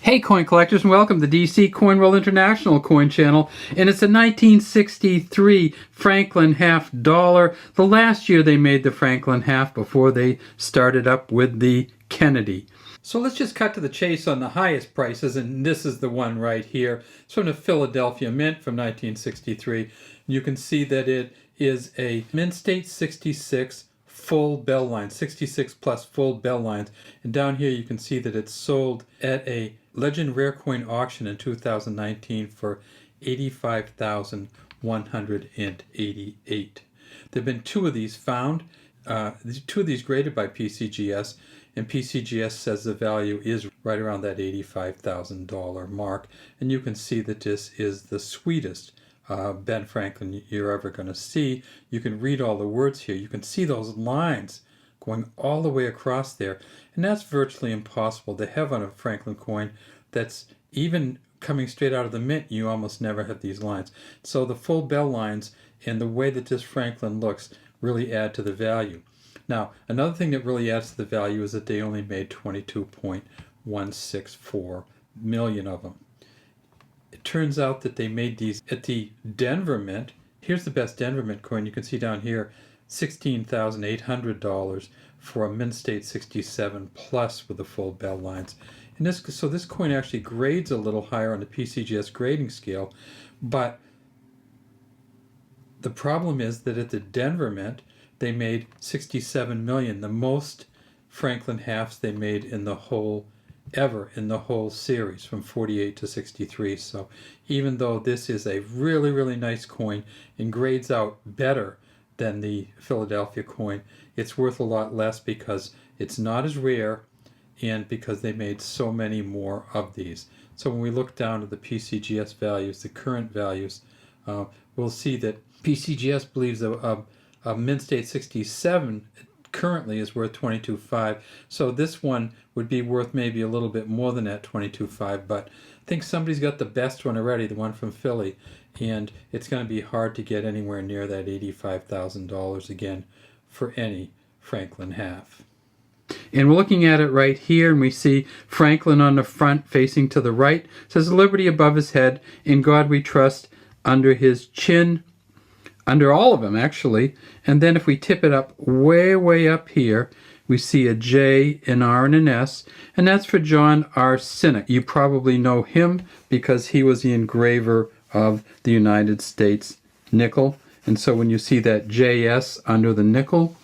Hey coin collectors, and welcome to DC Coin World International Coin Channel. And it's a 1963 Franklin half dollar. The last year they made the Franklin half before they started up with the Kennedy. So let's just cut to the chase on the highest prices, and this is the one right here. It's from the Philadelphia Mint from 1963. You can see that it is a Mint State 66 full bell line, 66 plus full bell lines. And down here you can see that it's sold at a Legend Rare Coin auction in 2019 for $85,188. There have been two of these found, two of these graded by PCGS, and PCGS says the value is right around that $85,000 mark. And you can see that this is the sweetest Ben Franklin you're ever going to see. You can read all the words here. You can see those lines going all the way across there, and that's virtually impossible to have on a Franklin coin that's even coming straight out of the mint. You almost never have these lines. So the full bell lines and the way that this Franklin looks really add to the value. Now, another thing that really adds to the value is that they only made 22.164 million of them. It turns out that they made these at the Denver Mint. Here's the best Denver Mint coin. You can see down here, $16,800 for a Mint State 67 plus with the full bell lines. And this coin actually grades a little higher on the PCGS grading scale, but the problem is that at the Denver Mint they made 67 million, the most Franklin halves they made in the whole series from 48 to 63. So even though this is a really nice coin and grades out better than the Philadelphia coin, it's worth a lot less because it's not as rare and because they made so many more of these. So when we look down to the PCGS values, the current values, we'll see that PCGS believes a Mint State 67 currently is worth $22,500. So this one would be worth maybe a little bit more than that $22,500, but I think somebody's got the best one already, the one from Philly, and it's going to be hard to get anywhere near that $85,000 again for any Franklin half. And we're looking at it right here, and we see Franklin on the front facing to the right. It says Liberty above his head, in God we trust, under his chin, under all of them actually. And then if we tip it up way up here, we see a J, an R, and an S, and that's for John R. Sinek. You probably know him because he was the engraver of the United States nickel. And so when you see that JS under the nickel,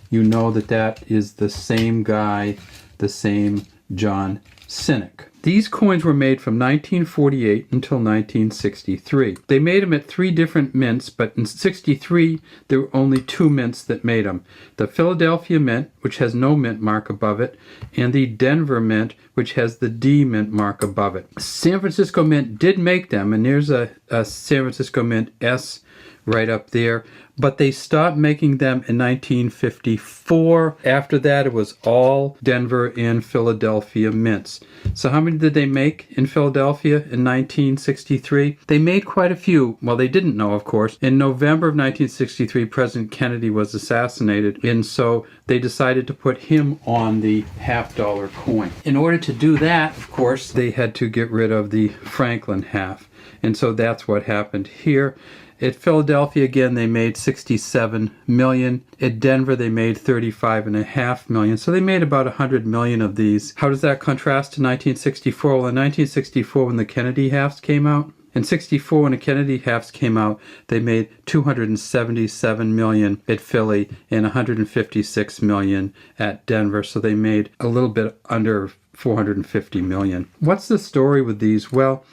you know that that is the same guy, the same John Sinek. These coins were made from 1948 until 1963. They made them at 3 different mints, but in 63 there were only 2 mints that made them. The Philadelphia Mint, which has no mint mark above it, and the Denver Mint, which has the D mint mark above it. San Francisco Mint did make them, and there's a San Francisco Mint S right up there, but they stopped making them in 1954. After that, it was all Denver and Philadelphia mints. So how many did they make in Philadelphia in 1963? They made quite a few. Well, they didn't know, of course. In November of 1963, President Kennedy was assassinated, and so they decided to put him on the half-dollar coin. In order to do that, of course, they had to get rid of the Franklin half, and so that's what happened here. At Philadelphia, again, they made 67 million. At Denver, they made 35.5 million. So they made about 100 million of these. How does that contrast to 1964? Well, in 1964, when the Kennedy halves came out, in 64, when the Kennedy halves came out, they made 277 million at Philly and 156 million at Denver. So they made a little bit under 450 million. What's the story with these? Well,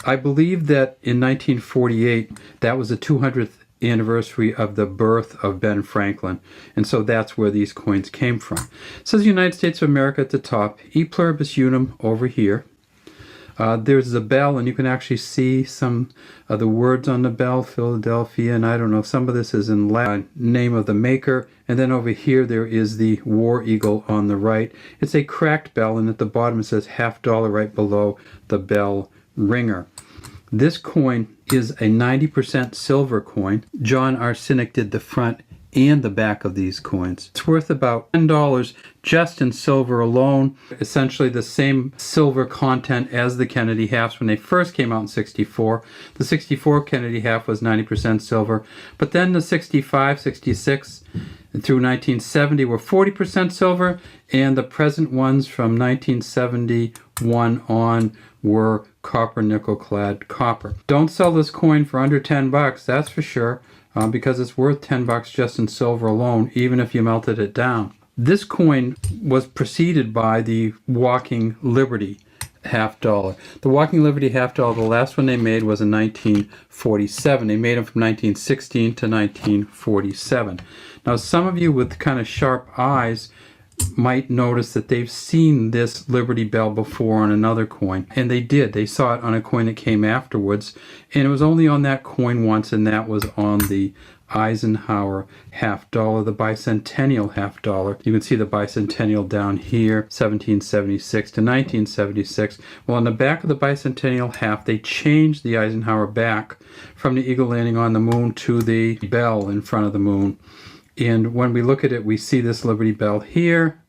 I believe that in 1948, that was the 200th anniversary of the birth of Ben Franklin, and so that's where these coins came from. It says United States of America at the top, E pluribus unum over here. There's the bell, and you can actually see some of the words on the bell, Philadelphia, and I don't know, some of this is in Latin, name of the maker, and then over here there is the war eagle on the right. It's a cracked bell, and at the bottom it says $50 right below the bell ringer. This coin is a 90% silver coin. John R. Sinek did the front and the back of these coins. It's worth about $10 just in silver alone. Essentially the same silver content as the Kennedy halves when they first came out in 64. The 64 Kennedy half was 90% silver, but then the 65, 66, and through 1970 were 40% silver, and the present ones from 1971 on were copper nickel clad copper. Don't sell this coin for under 10 bucks, that's for sure, because it's worth 10 bucks just in silver alone, even if you melted it down. This coin was preceded by the Walking Liberty half dollar. The Walking Liberty half dollar, the last one they made was in 1947. They made them from 1916 to 1947. Now some of you with kind of sharp eyes might notice that they've seen this Liberty Bell before on another coin, and they did. They saw it on a coin that came afterwards, and it was only on that coin once, and that was on the Eisenhower half dollar, the bicentennial half dollar. You can see the bicentennial down here, 1776 to 1976. Well, on the back of the bicentennial half, they changed the Eisenhower back from the eagle landing on the moon to the bell in front of the moon. And when we look at it, we see this Liberty Bell here,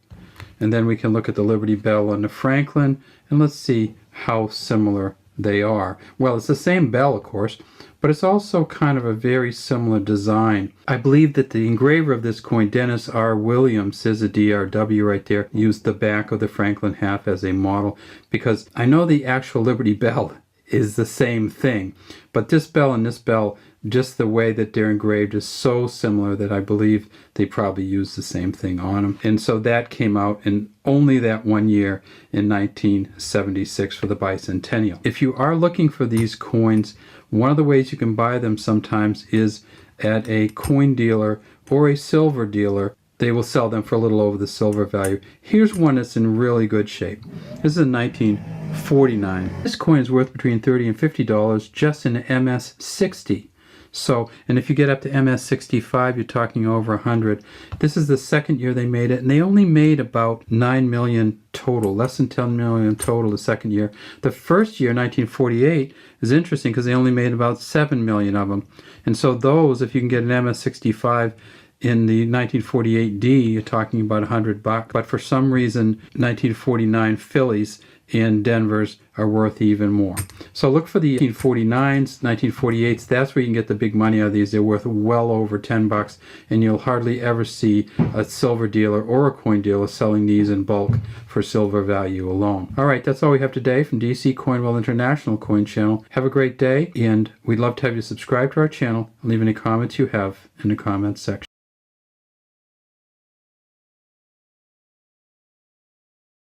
and then we can look at the Liberty Bell on the Franklin, and let's see how similar they are. Well, it's the same bell, of course, but it's also kind of a very similar design. I believe that the engraver of this coin, Dennis R. Williams, is a DRW right there, used the back of the Franklin half as a model, because I know the actual Liberty Bell is the same thing, but this bell and this bell, just the way that they're engraved is so similar that I believe they probably used the same thing on them. And so that came out in only that one year in 1976 for the bicentennial. If you are looking for these coins, one of the ways you can buy them sometimes is at a coin dealer or a silver dealer. They will sell them for a little over the silver value. Here's one that's in really good shape. This is a 1949. This coin is worth between $30 and $50 just in MS-60. So, and if you get up to MS-65, you're talking over 100. This is the second year they made it, and they only made about 9 million total, less than 10 million total the second year. The first year, 1948, is interesting because they only made about 7 million of them. And so those, if you can get an MS-65 in the 1948D, you're talking about $100. But for some reason, 1949 Phillies and Denver's are worth even more. So look for the 1949s, 1948s. That's where you can get the big money out of these. They're worth well over 10 bucks, and you'll hardly ever see a silver dealer or a coin dealer selling these in bulk for silver value alone. All right, that's all we have today from DC Coinwell International Coin Channel. Have a great day, and we'd love to have you subscribe to our channel and leave any comments you have in the comments section.